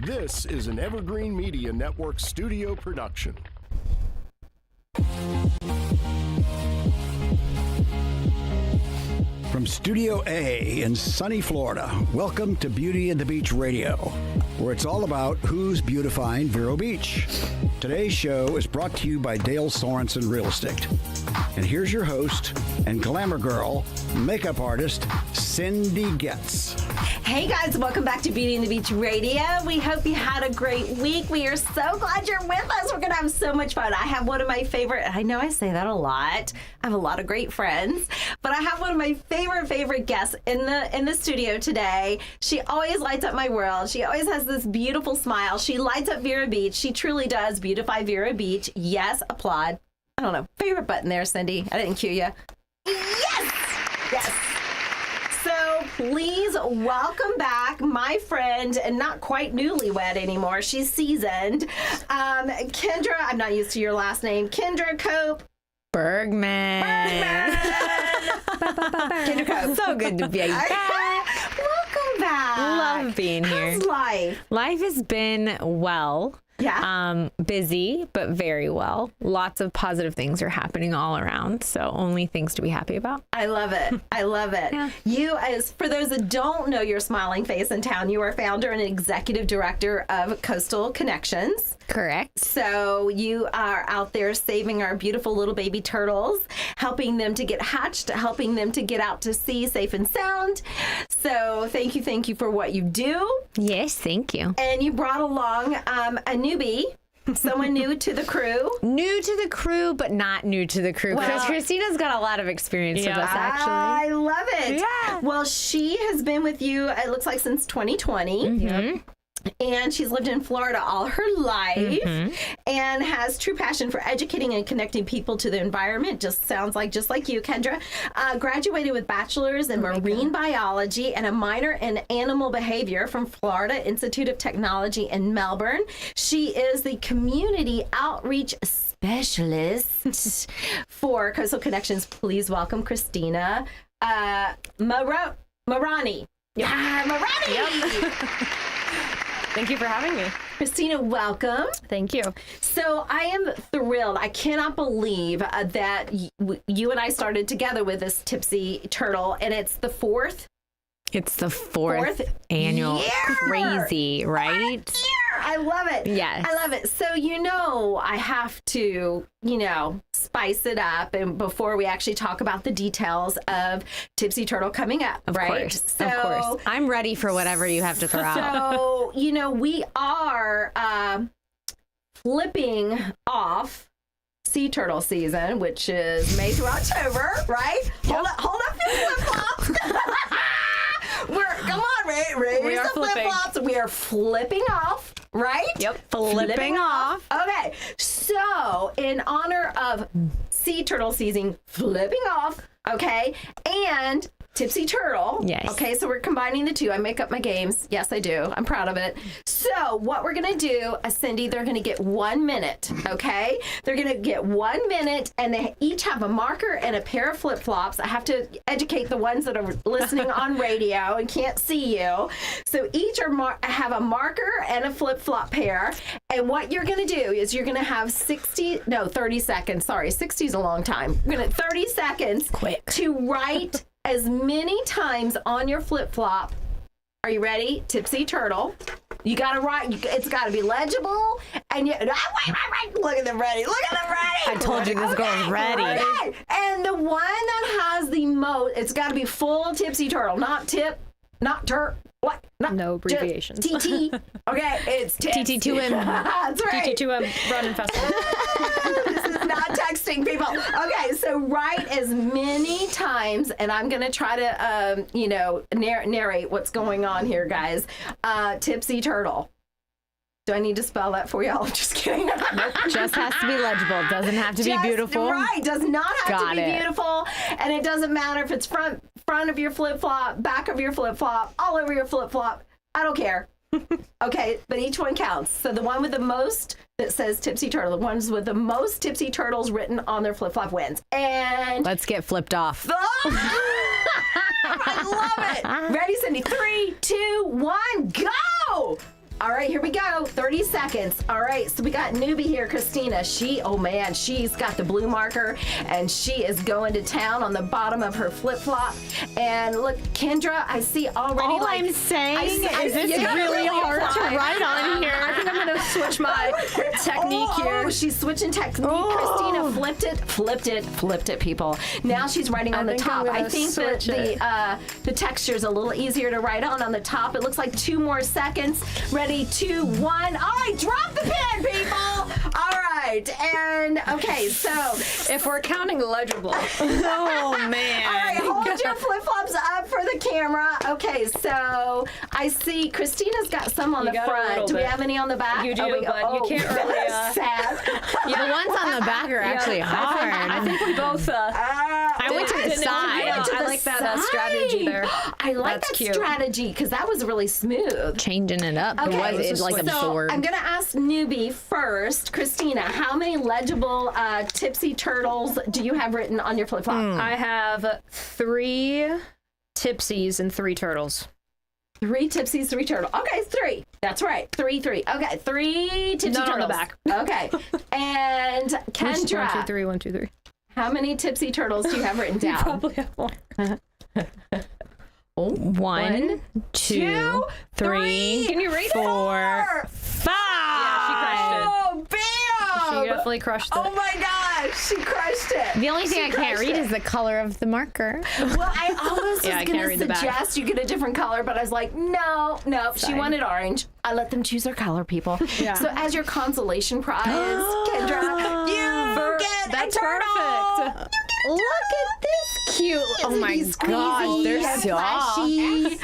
This is an Evergreen Media Network studio production. From Studio A in sunny Florida, welcome to Beauty and the Beach Radio, where it's all about who's beautifying Vero Beach. Today's show is brought to you by Dale Sorensen Real Estate. And here's your host and glamour girl, makeup artist, Cindy Getz. Hey guys, welcome back to Beauty and the Beach Radio. We hope you had a great week. We are so glad you're with us. We're gonna have so much fun. I have one of my favorite, I know I say that a lot. I have a lot of great friends, but I have one of my favorite guests in the studio today. She always lights up my world. She always has this beautiful smile. She lights up Vero Beach. She truly does beautify Vero Beach. Yes, applaud. I don't know, favorite button there, Cindy. I didn't cue you. Yes. So please welcome back my friend, and not quite newlywed anymore. She's seasoned. Kendra, I'm not used to your last name. Kendra Cope. Bergman. Kendra Cope. So good to be back. Welcome back. Love being here. How's life? Life has been well. Yeah. Busy, but very well. Lots of positive things are happening all around. So only things to be happy about. I love it. Yeah. You, as for those that don't know your smiling face in town, you are founder and executive director of Coastal Connections. Correct. So you are out there saving our beautiful little baby turtles, helping them to get hatched, helping them to get out to sea safe and sound. So thank you for what you do. Yes, thank you. And you brought along a newbie, someone new to the crew. New to the crew, but not new to the crew. Well, because Christina's got a lot of experience with us, actually. I love it. Yeah. Well, she has been with you, it looks like, since 2020. Mm-hmm. And she's lived in Florida all her life and has true passion for educating and connecting people to the environment. Just like you, Kendra. Graduated with bachelor's in marine biology and a minor in animal behavior from Florida Institute of Technology in Melbourne. She is the community outreach specialist for Coastal Connections. Please welcome Cristina Marani. Yeah, Marani. Yep. Thank you for having me. Cristina, welcome. Thank you. So I am thrilled. I cannot believe that you and I started together with this Tipsy turtle, and it's the fourth. It's the fourth annual. year. Crazy, right? I love it. Yes. I love it. So, I have to, spice it up. And before we actually talk about the details of Tipsy Turtle coming up, Of right? course. I'm ready for whatever you have to throw out. So, we are flipping off sea turtle season, which is May through October, right? Hold up your flip-flops. Come on, raise We are the flipping. flip-flops. We are flipping off, right? Yep. Flipping off. Okay, so in honor of sea turtle season, flipping off, okay, and Tipsy Turtle. Yes. Okay, so we're combining the two. I make up my games. Yes, I do. I'm proud of it. So what we're going to do, Cindy, they're going to get 1 minute, okay? They're going to get 1 minute, and they each have a marker and a pair of flip-flops. I have to educate the ones that are listening on radio and can't see you. So each have a marker and a flip-flop pair, and what you're going to do is you're going to have 30 seconds. Sorry, 60 is a long time. We're going to 30 seconds Quick. to write as many times on your flip-flop. Are you ready? Tipsy Turtle. You got to write. It's got to be legible. And wait. Look at them ready. I told you this girl's ready. Okay. And the one that has the most, it's got to be full Tipsy Turtle, not what? No abbreviations. TT. Okay, it's tips. TT2M. That's right. TT2M Running Festival. This is not texting people. Okay, so write as many times, and I'm going to try to, narrate what's going on here, guys. Tipsy Turtle. Do I need to spell that for y'all? Just kidding. Just has to be legible. Doesn't have to be beautiful. Right. Does not have Got to be it. beautiful. And it doesn't matter if it's front of your flip-flop, back of your flip-flop, all over your flip-flop. I don't care. Okay, but each one counts. So the one with the most that says Tipsy Turtle, the ones with the most Tipsy Turtles written on their flip-flop wins. And Let's get flipped off. I love it. Ready, Cindy? 3, 2, 1, go! All right, here we go. 30 seconds. All right, so we got newbie here, Cristina. She's got the blue marker, and she is going to town on the bottom of her flip-flop. And look, Kendra, I see already. All I'm saying is this you got really hard to fly. write on here. I think I'm going to switch my technique here. Oh, she's switching technique. Cristina flipped it, people. Now she's writing on the think I'm top. gonna I think that switch it. the texture is a little easier to write on the top. It looks like 2 more seconds. Ready, 2, 1. All right, drop the pen, people. All right, and okay, so If we're counting legible. Oh, man. all right, hold your flip-flops up for the camera. Okay, so I see Christina's got some on You the got a front. little Do we bit. have any on the back? You do, but you can't really, sad. The ones on the back are actually hard. I think we both. I went to the didn't- side. Yeah, To I the like that side. strategy there. I like That's that cute. strategy because that was really smooth. Changing it up. Okay, It was like so absorbed. I'm gonna ask newbie first, Cristina. How many legible Tipsy turtles do you have written on your flip flop? I have 3 Tipsies and 3 turtles. 3 Tipsies, 3 turtles. Okay, 3. That's right. 3. Okay, 3 Tipsy None on turtles. the back. Okay, and Kendra, 1, 2, 3. 1, 2, 3. how many Tipsy turtles do you have written down? Probably have 1. 1, 2, 3, Can you read it? 4, 5. Yeah, she crushed it. Oh, bam! She definitely crushed it. Oh my gosh, she crushed it. The only thing I can't crushed read it. is the color of the marker. Well, I almost Yeah, I was can't going to read the back. suggest you get a different color, but I was like, no. She Fine. wanted orange. I let them choose their color, people. Yeah. So as your consolation prize, Kendra, you get That's a turtle. perfect. Look at this cute. Oh my He's God, squeezy they're and soft. flashy.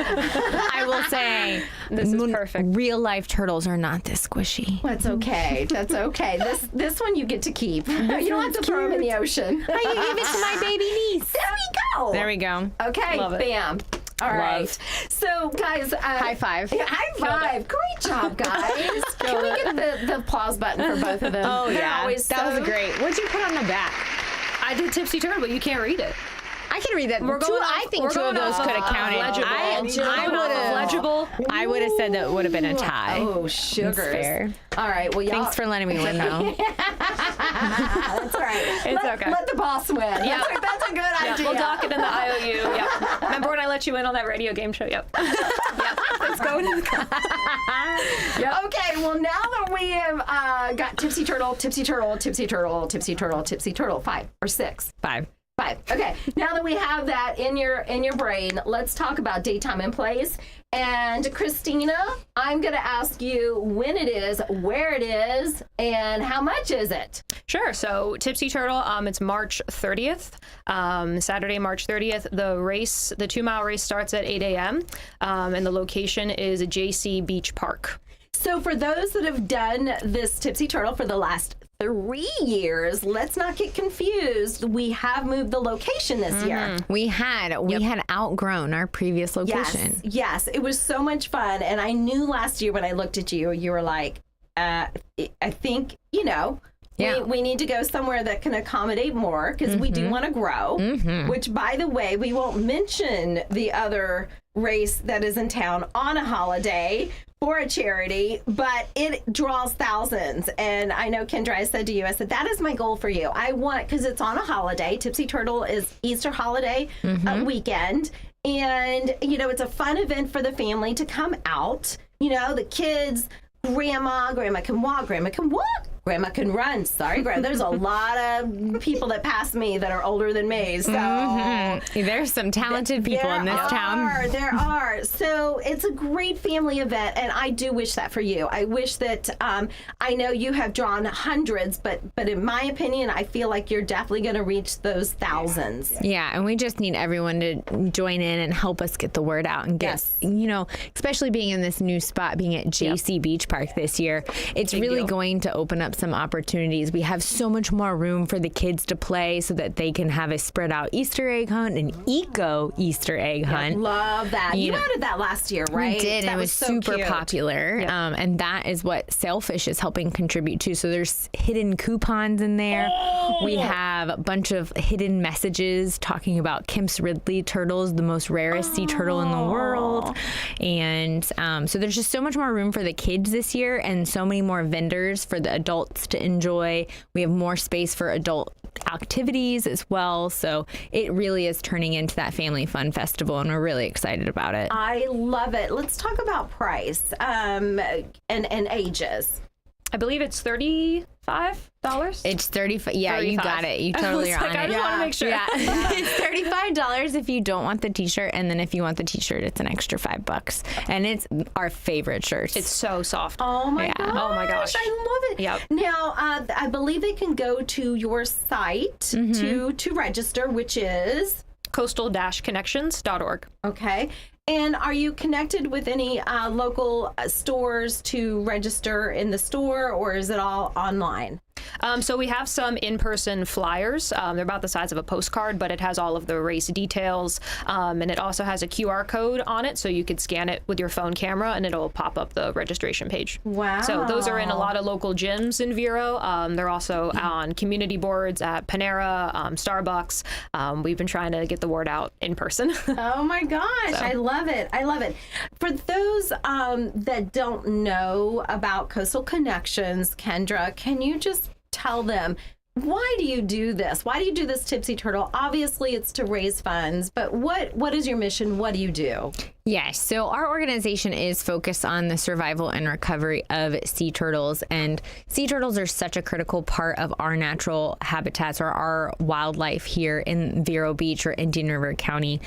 I will say, This is perfect. real life turtles are not this squishy. That's okay. That's okay. This one you get to keep. You don't have to throw him in the ocean. I can give it to my baby niece. There we go. There we go. Okay, Love it. bam. All right. So, guys. High five. Yeah, high five. Great job, guys. Can we get the applause button for both of them? Oh, They're yeah. always That so- was great. What'd you put on the back? I did Tipsy Turtle, but you can't read it. I can read that. We're going I off- think we're 2 of going those off could have of counted. legible. I We're going off of legible. I would have said that would have been a tie. Oh, sugars. That's fair. All right. Well, y'all. Thanks for letting me win, though. That's all right. It's let, okay. Let the boss win. Yeah. That's a good Yeah, idea. we'll dock it in the IOU. Yep. Remember when I let you in on that radio game show? Yep. Yep. Let's go into the. Okay, well, now that we have got Tipsy Turtle, Tipsy Turtle, Tipsy Turtle, Tipsy Turtle, Tipsy Turtle, 5 or 6. 5. 5. Okay, now that we have that in your brain, let's talk about daytime and plays. And Cristina, I'm going to ask you when it is, where it is, and how much is it? Sure. So Tipsy Turtle, it's March 30th, Saturday, March 30th. The 2-mile race starts at 8 a.m. And the location is JC Beach Park. So for those that have done this Tipsy Turtle for the last 3 years, let's not get confused. We have moved the location this year. We had outgrown our previous location. Yes, it was so much fun. And I knew last year when I looked at you, you were like, I think, Yeah. we need to go somewhere that can accommodate more because we do want to grow, which, by the way, we won't mention the other race that is in town on a holiday for a charity, but it draws thousands. And I know, Kendra, I said to you, that is my goal for you. I want, because it's on a holiday. Tipsy Turtle is Easter holiday weekend. And, it's a fun event for the family to come out. The kids, grandma can walk, grandma can run. Sorry, grandma. There's a lot of people that pass me that are older than me. So There's some talented people in this town. There are. So it's a great family event, and I do wish that for you. I wish that I know you have drawn hundreds, but in my opinion, I feel like you're definitely going to reach those thousands. Yeah, and we just need everyone to join in and help us get the word out and get, especially being in this new spot, being at JC Beach Park this year, it's really deal. going to open up some opportunities. We have so much more room for the kids to play so that they can have a spread out Easter egg hunt, an eco Easter egg hunt. Love that. You added that last year, right? We did, and That it was so super cute. popular. And that is what Sailfish is helping contribute to. So there's hidden coupons in there. We have a bunch of hidden messages talking about Kemp's Ridley turtles, the most rarest sea turtle in the world. And so there's just so much more room for the kids this year and so many more vendors for the adults to enjoy. We have more space for adult activities as well. So it really is turning into that family fun festival, and we're really excited about it. I love it. Let's talk about price and ages. I believe it's $35. It's 35. Yeah, 35. You got it. You totally are on it. I just want to make sure. Yeah. It's $35 if you don't want the t-shirt, and then if you want the t-shirt, it's an extra $5. And it's our favorite shirts. It's so soft. Oh my gosh. Oh my gosh. I love it. Yep. Now, I believe they can go to your site to register, which is coastal-connections.org. Okay. And are you connected with any local stores to register in the store, or is it all online? So we have some in-person flyers. They're about the size of a postcard, but it has all of the race details. And it also has a QR code on it, so you could scan it with your phone camera and it'll pop up the registration page. Wow. So those are in a lot of local gyms in Vero. They're also on community boards at Panera, Starbucks. We've been trying to get the word out in person. Oh my gosh, I love it. I love it. For those that don't know about Coastal Connections, Kendra, can you just tell them, why do you do this? Why do you do this, Tipsy Turtle? Obviously, it's to raise funds, but what is your mission? What do you do? Yes. So our organization is focused on the survival and recovery of sea turtles. And sea turtles are such a critical part of our natural habitats or our wildlife here in Vero Beach or Indian River County.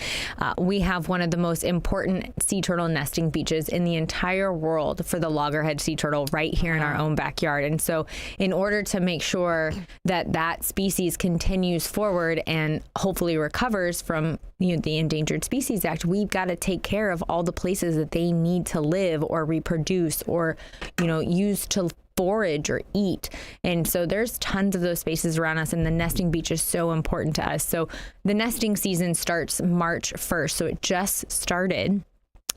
We have one of the most important sea turtle nesting beaches in the entire world for the loggerhead sea turtle right here in our own backyard. And so in order to make sure that that species continues forward and hopefully recovers from the Endangered Species Act, we've got to take care of all the places that they need to live or reproduce or, use to forage or eat. And so there's tons of those spaces around us, and the nesting beach is so important to us. So the nesting season starts March 1st. So it just started.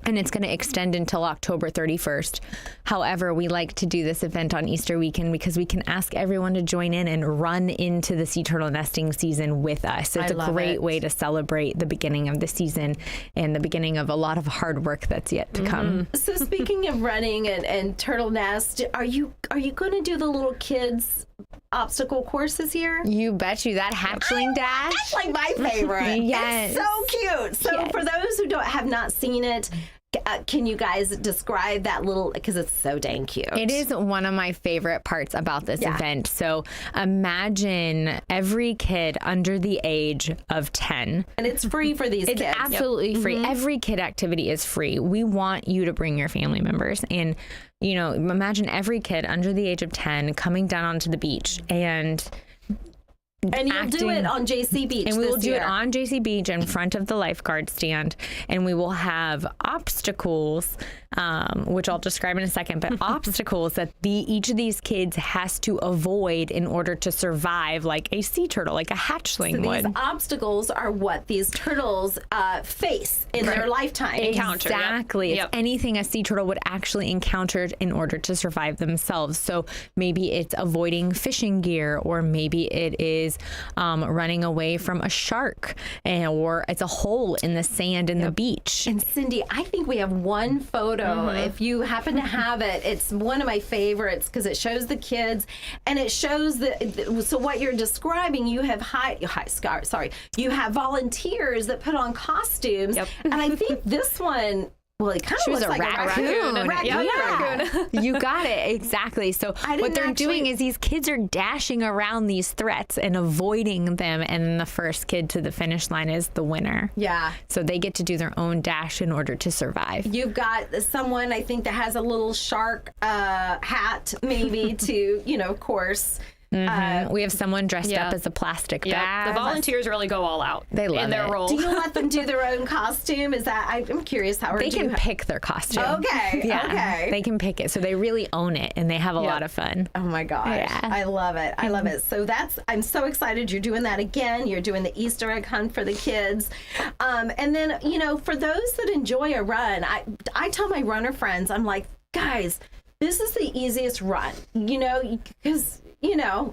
And it's going to extend until October 31st. However, we like to do this event on Easter weekend because we can ask everyone to join in and run into the sea turtle nesting season with us. So it's a great way to celebrate the beginning of the season and the beginning of a lot of hard work that's yet to come. So speaking of running and turtle nest, are you going to do the little kids obstacle course this year? You bet you. That hatchling dash. That's like my favorite. Yes. It's so cute. So for those who have not seen it, can you guys describe that little, because it's so dang cute. It is one of my favorite parts about this event. So imagine every kid under the age of 10. And it's free for these kids. It's absolutely free. Every kid activity is free. We want you to bring your family members. And, imagine every kid under the age of 10 coming down onto the beach and you'll do it on JC Beach. And we will do it on JC Beach in front of the lifeguard stand. And we will have obstacles, which I'll describe in a second, but obstacles that each of these kids has to avoid in order to survive like a sea turtle, like a hatchling would. These obstacles are what these turtles face in their lifetime. Exactly. It's anything a sea turtle would actually encounter in order to survive themselves. So maybe it's avoiding fishing gear, or maybe it is running away from a shark, or it's a hole in the sand in the beach. And Cindy, I think we have one photo. If you happen to have it, it's one of my favorites because it shows the kids and it shows so what you're describing, you have you have volunteers that put on costumes. And I think this one, well, it kind of looks like a raccoon. Raccoon. You got it. Exactly. So what they're doing is these kids are dashing around these threats and avoiding them. And then the first kid to the finish line is the winner. Yeah. So they get to do their own dash in order to survive. You've got someone, I think, that has a little shark hat, maybe to, of course. We have someone dressed up as a plastic bag. The volunteers really go all out. They love in their role. Do you let them do their own costume? Is that, I'm curious how they can pick their costume. Okay. Okay. They can pick it. So they really own it and they have a lot of fun. Oh my gosh. Yeah. I love it. I love it. So I'm so excited you're doing that again. You're doing the Easter egg hunt for the kids. And then, for those that enjoy a run, I tell my runner friends, I'm like, guys, this is the easiest run, because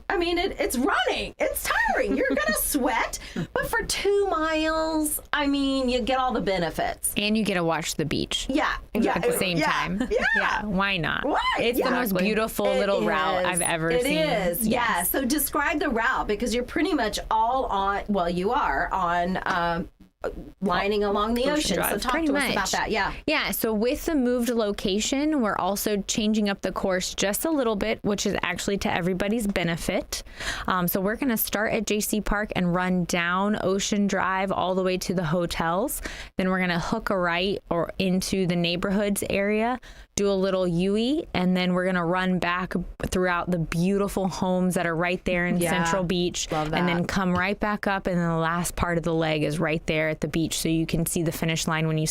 I mean, it's running. It's tiring. You're going to sweat. But for 2 miles, I mean, you get all the benefits. And you get to watch the beach. Yeah. At the same time. Yeah. Why not? Right. It's the most beautiful little route I've ever seen. It is. Yeah. So describe the route, because you're pretty much all on, you are on lining along the ocean. Drive. So talk to us about that. Yeah. Yeah. So with the moved location, we're also changing up the course just a little bit, which is actually to everybody's benefit. So we're going to start at JC Park and run down Ocean Drive all the way to the hotels. Then we're going to hook a right or into the neighborhoods area, do a little UE, and then we're going to run back throughout the beautiful homes that are right there in Central Beach. Love that. And then come right back up, and then the last part of the leg is right there at the beach, so you can see the finish line when you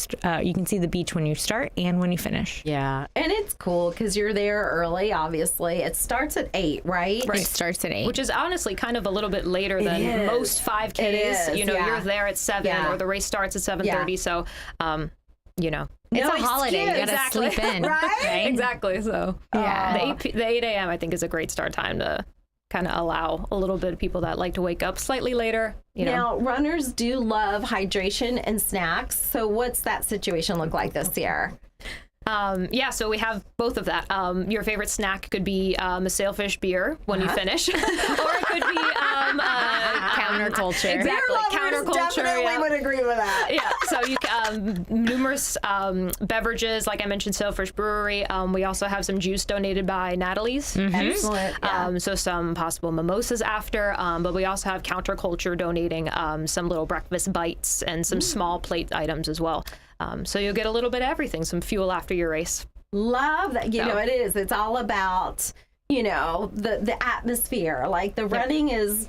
can see the beach when you start and when you finish. Yeah. And it's cool because you're there early, obviously. It starts at 8, right? It starts at 8. Which is honestly kind of a little bit later than most 5Ks. It is, You're there at 7 or the race starts at 7:30. So, It's No a holiday. excuse. You got to sleep in. Right? Exactly. So, Yeah. the 8 a.m. I think is a great start time to kind of allow a little bit of people that like to wake up slightly later. Now, runners do love hydration and snacks. So what's that situation look like this year? So we have both of that. Your favorite snack could be a sailfish beer when you finish, or it could be Counterculture. Exactly, counterculture. Definitely would agree with that. Yeah, so you numerous beverages, like I mentioned, Sailfish Brewery. We also have some juice donated by Natalie's. Excellent. Yeah. So some possible mimosas after, but we also have Counterculture donating some little breakfast bites and some small plate items as well. So you'll get a little bit of everything, some fuel after your race. Love that. It is. It's all about, the atmosphere. Like the running is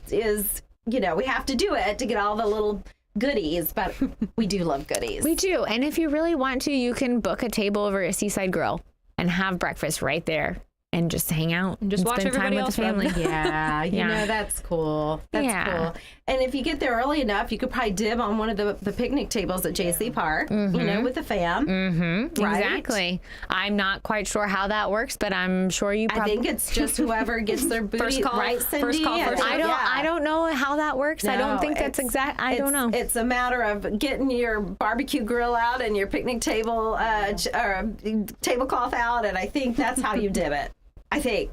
we have to do it to get all the little goodies, but we do love goodies. We do. And if you really want to, you can book a table over at Seaside Grill and have breakfast right there and just hang out and just watch spend time everybody with the else run. family. Yeah, that's cool. That's cool. And if you get there early enough, you could probably dib on one of the picnic tables at JC Park, with the fam. Right? Exactly. I'm not quite sure how that works, but I'm sure you probably... I think it's just whoever gets their booty First call, right, Cindy. first call, first And- I don't know how that works. I don't think that's exact. I don't know. It's a matter of getting your barbecue grill out and your picnic table or tablecloth out, and I think that's how you dib it. I think.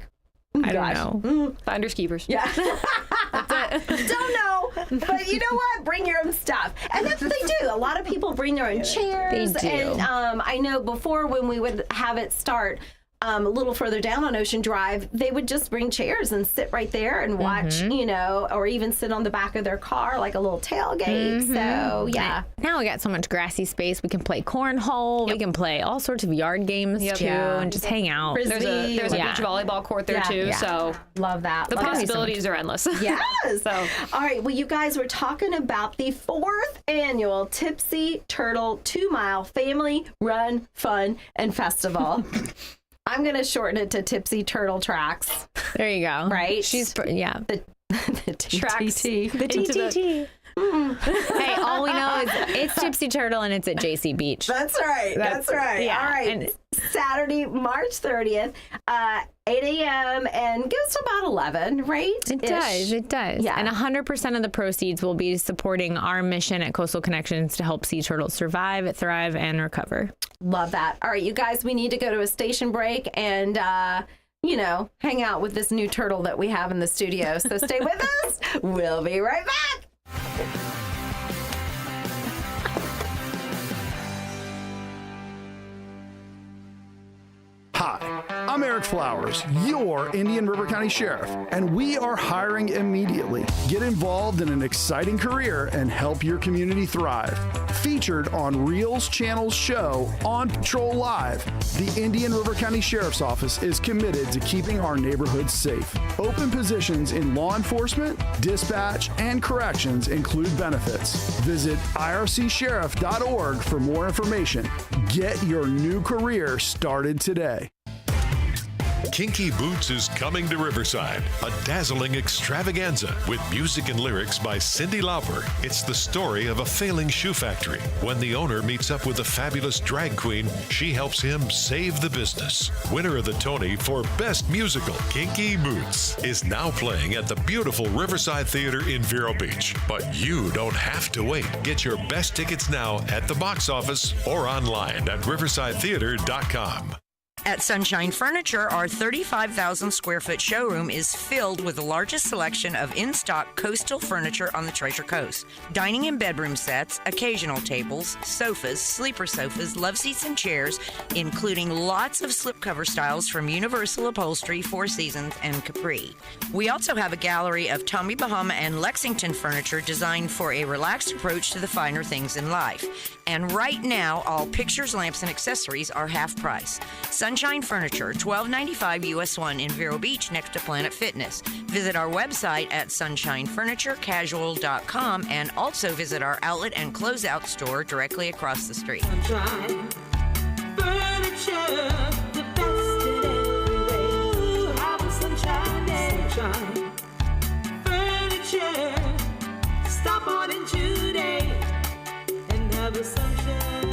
I don't know. Finders keepers. Yeah. Don't know. But you know what? Bring your own stuff. And that's what they do. A lot of people bring their own chairs. They do. And I know before when we would have it start a little further down on Ocean Drive, they would just bring chairs and sit right there and watch, or even sit on the back of their car like a little tailgate. So, yeah. Now we got so much grassy space. We can play cornhole. We can play all sorts of yard games too, and just hang out. Frisbee. There's a beach volleyball court there too. Yeah. So Love that. the possibilities are endless. Yes. So. All right. Well, you guys were talking about the 4th annual Tipsy Turtle 2-mile family run, fun, and festival. I'm going to shorten it to Tipsy Turtle Tracks. There you go. Right? The Tracks. TTT. The TTT. Hey, all we know is it's Tipsy Turtle and it's at JC Beach. That's right. That's right. yeah, All right. and- Saturday, March 30th, 8 a.m. and goes to about 11, right? It does. It does. Yeah. And 100% of the proceeds will be supporting our mission at Coastal Connections to help sea turtles survive, thrive, and recover. Love that. All right, you guys, we need to go to a station break and, hang out with this new turtle that we have in the studio. So stay with us. We'll be right back. Hi, I'm Eric Flowers, your Indian River County Sheriff, and we are hiring immediately. Get involved in an exciting career and help your community thrive. Featured on Reels Channel's show On Patrol Live, the Indian River County Sheriff's Office is committed to keeping our neighborhoods safe. Open positions in law enforcement, dispatch, and corrections include benefits. Visit ircsheriff.org for more information. Get your new career started today. Kinky Boots is coming to Riverside, a dazzling extravaganza with music and lyrics by Cyndi Lauper. It's the story of a failing shoe factory. When the owner meets up with a fabulous drag queen, she helps him save the business. Winner of the Tony for Best Musical, Kinky Boots, is now playing at the beautiful Riverside Theater in Vero Beach. But you don't have to wait. Get your best tickets now at the box office or online at riversidetheater.com. At Sunshine Furniture, our 35,000 square foot showroom is filled with the largest selection of in-stock coastal furniture on the Treasure Coast. Dining and bedroom sets, occasional tables, sofas, sleeper sofas, love seats and chairs, including lots of slipcover styles from Universal Upholstery, Four Seasons, and Capri. We also have a gallery of Tommy Bahama and Lexington furniture designed for a relaxed approach to the finer things in life. And right now, all pictures, lamps, and accessories are half price. Sunshine Furniture, $12.95 US 1 in Vero Beach next to Planet Fitness. Visit our website at sunshinefurniturecasual.com and also visit our outlet and closeout store directly across the street. Sunshine Furniture, the best in every way. Have a sunshine day. Sunshine Furniture, stop on in today and have a sunshine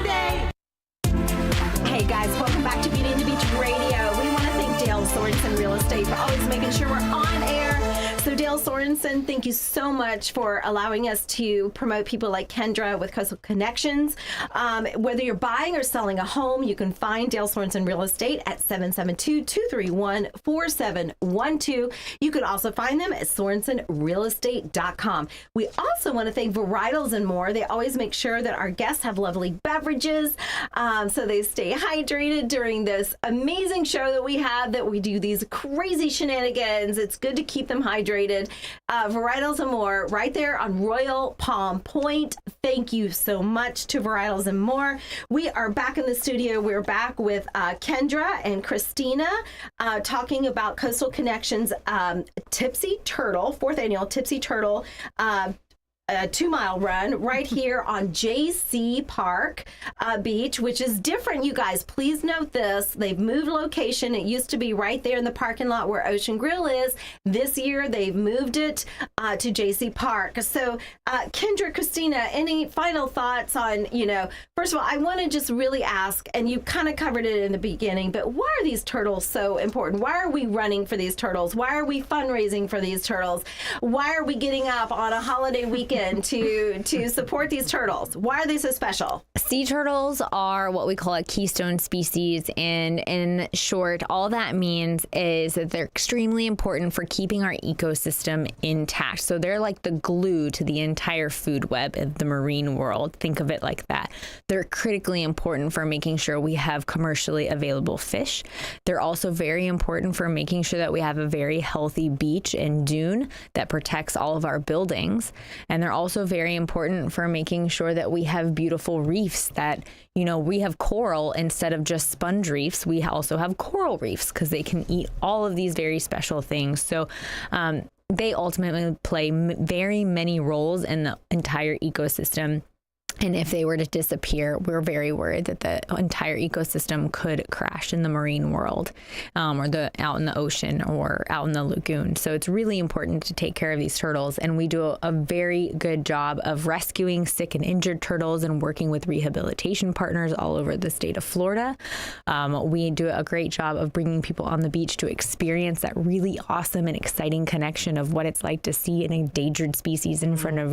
day. Hey guys, welcome back to Beauty and the Beach Radio. We want to thank Dale Sorensen Real Estate for always making sure we're on air. So Dale Sorensen, thank you so much for allowing us to promote people like Kendra with Coastal Connections. Whether you're buying or selling a home, you can find Dale Sorensen Real Estate at 772-231-4712. You can also find them at sorensenrealestate.com. We also want to thank Varietals and More. They always make sure that our guests have lovely beverages, so they stay hydrated during this amazing show that we have, that we do these crazy shenanigans. It's good to keep them hydrated. Varietals and More right there on Royal Palm Point. Thank you so much to Varietals and More. We are back in the studio. We're back with Kendra and Cristina talking about Coastal Connections Tipsy Turtle, 4th annual Tipsy Turtle a 2-mile run right here on JC Park Beach, which is different, you guys. Please note this. They've moved location. It used to be right there in the parking lot where Ocean Grill is. This year, they've moved it to JC Park. So, Kendra, Cristina, any final thoughts on, first of all, I want to just really ask, and you kind of covered it in the beginning, but why are these turtles so important? Why are we running for these turtles? Why are we fundraising for these turtles? Why are we getting up on a holiday weekend to support these turtles? Why are they so special? Sea turtles are what we call a keystone species, and in short, all that means is that they're extremely important for keeping our ecosystem intact. So they're like the glue to the entire food web of the marine world. Think of it like that. They're critically important for making sure we have commercially available fish. They're also very important for making sure that we have a very healthy beach and dune that protects all of our buildings. And they're also very important for making sure that we have beautiful reefs that, we have coral instead of just sponge reefs. We also have coral reefs because they can eat all of these very special things. So they ultimately play very many roles in the entire ecosystem. And if they were to disappear, we're very worried that the entire ecosystem could crash in the marine world, or out in the ocean or out in the lagoon. So it's really important to take care of these turtles. And we do a very good job of rescuing sick and injured turtles and working with rehabilitation partners all over the state of Florida. We do a great job of bringing people on the beach to experience that really awesome and exciting connection of what it's like to see an endangered species in front of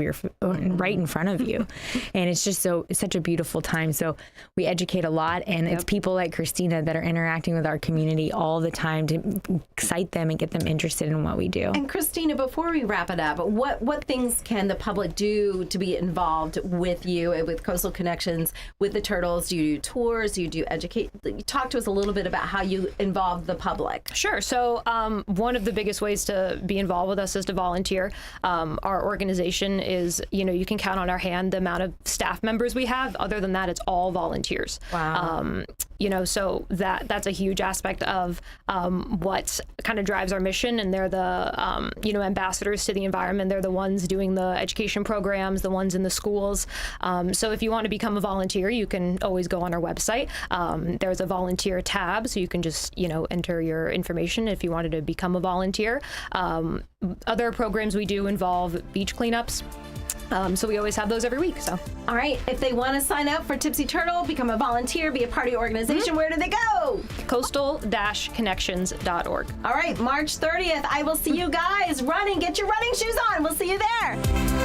right in front of you. And it's just such a beautiful time. So we educate a lot, and it's people like Cristina that are interacting with our community all the time to excite them and get them interested in what we do. And Cristina, before we wrap it up, what things can the public do to be involved with you and with Coastal Connections, with the turtles? Do you do tours? Do you do educate? Talk to us a little bit about how you involve the public. Sure. So one of the biggest ways to be involved with us is to volunteer. Our organization is, you can count on our hand the amount of staff staff members we have. Other than that, it's all volunteers. Wow. So that's a huge aspect of what kind of drives our mission. And they're the, ambassadors to the environment. They're the ones doing the education programs, the ones in the schools. So if you want to become a volunteer, you can always go on our website. There's a volunteer tab, so you can just, enter your information if you wanted to become a volunteer. Other programs we do involve beach cleanups. So we always have those every week. So, all right. If they want to sign up for Tipsy Turtle, become a volunteer, be a part of your organization, where do they go? coastal-connections.org. All right. March 30th. I will see you guys running. Get your running shoes on. We'll see you there.